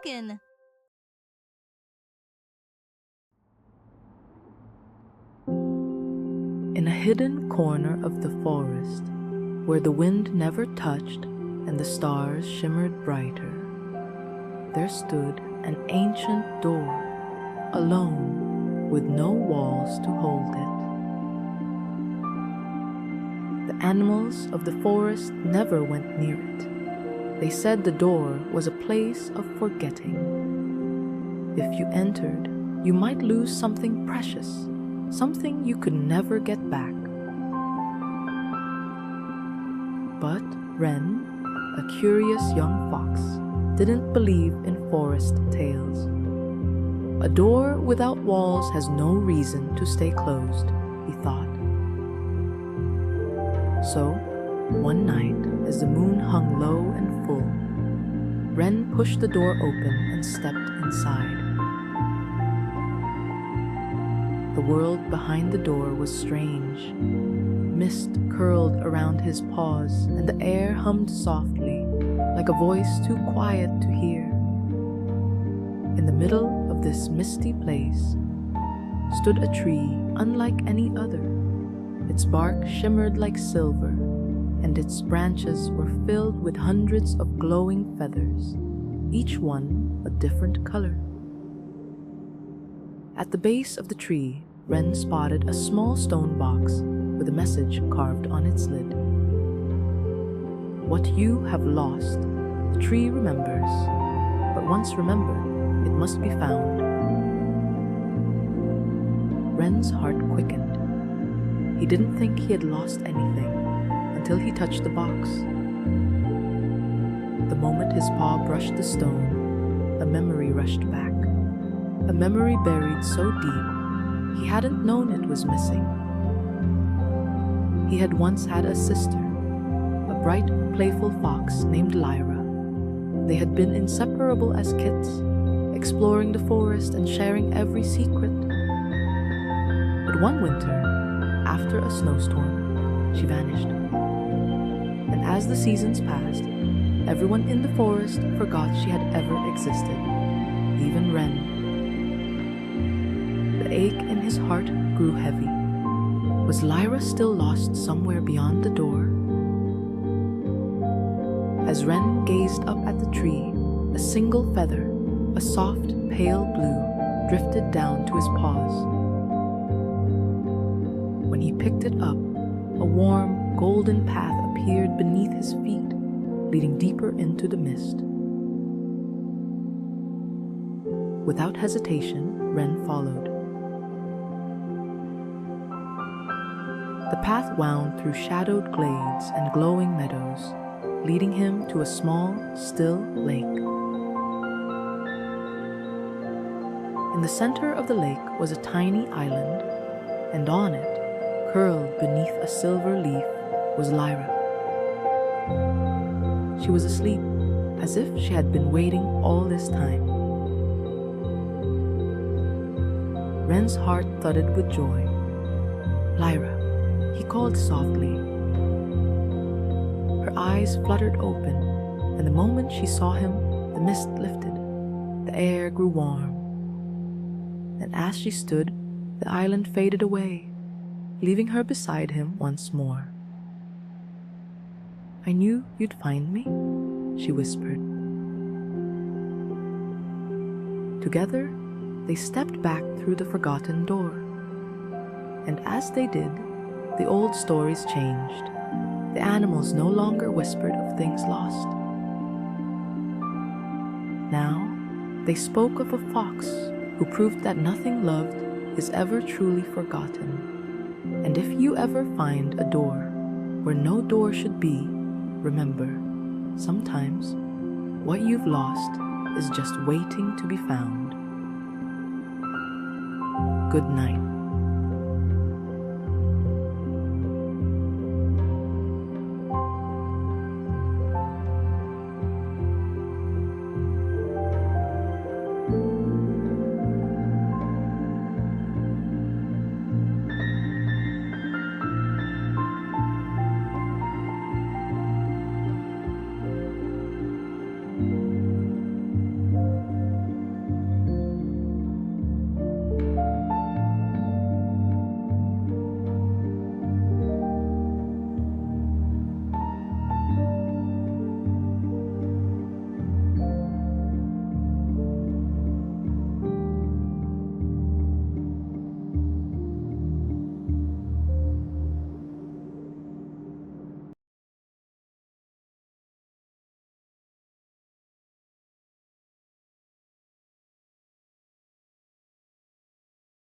broken. In a hidden corner of the forest, where the wind never touched and the stars shimmered brighter, there stood an ancient door, alone, with no walls to hold it. The animals of the forest never went near it. They said the door was a place of forgetting. If you entered, you might lose something precious, something you could never get back. But Wren, a curious young fox, didn't believe in forest tales. A door without walls has no reason to stay closed, he thought. So, one night, as the moon hung low and full, Wren pushed the door open and stepped inside. The world behind the door was strange. Mist curled around his paws, and the air hummed softly, like a voice too quiet to hear. In the middle of this misty place stood a tree unlike any other. Its bark shimmered like silver, and its branches were filled with hundreds of glowing feathers, each one a different color. At the base of the tree, Wren spotted a small stone box with a message carved on its lid. What you have lost, the tree remembers, but once remembered, it must be found. Wren's heart quickened. He didn't think he had lost anything until he touched the box. The moment his paw brushed the stone, a memory rushed back. A memory buried so deep, he hadn't known it was missing. He had once had a sister, a bright, playful fox named Lyra. They had been inseparable as kits, exploring the forest and sharing every secret. But one winter, after a snowstorm, she vanished. And as the seasons passed, everyone in the forest forgot she had ever existed, even Wren. The ache in his heart grew heavy. Was Lyra still lost somewhere beyond the door? As Wren gazed up at the tree, a single feather, a soft, pale blue, drifted down to his paws. When he picked it up, a warm, golden path appeared beneath his feet, leading deeper into the mist. Without hesitation, Wren followed. The path wound through shadowed glades and glowing meadows, leading him to a small, still lake. In the center of the lake was a tiny island, and on it, curled beneath a silver leaf, was Lyra. She was asleep, as if she had been waiting all this time. Wren's heart thudded with joy. Lyra, he called softly. Her eyes fluttered open, and the moment she saw him, the mist lifted. The air grew warm. And as she stood, the island faded away, leaving her beside him once more. "I knew you'd find me," she whispered. Together, they stepped back through the forgotten door. And as they did, the old stories changed. The animals no longer whispered of things lost. Now, they spoke of a fox who proved that nothing loved is ever truly forgotten. And if you ever find a door where no door should be, remember, sometimes what you've lost is just waiting to be found. Good night.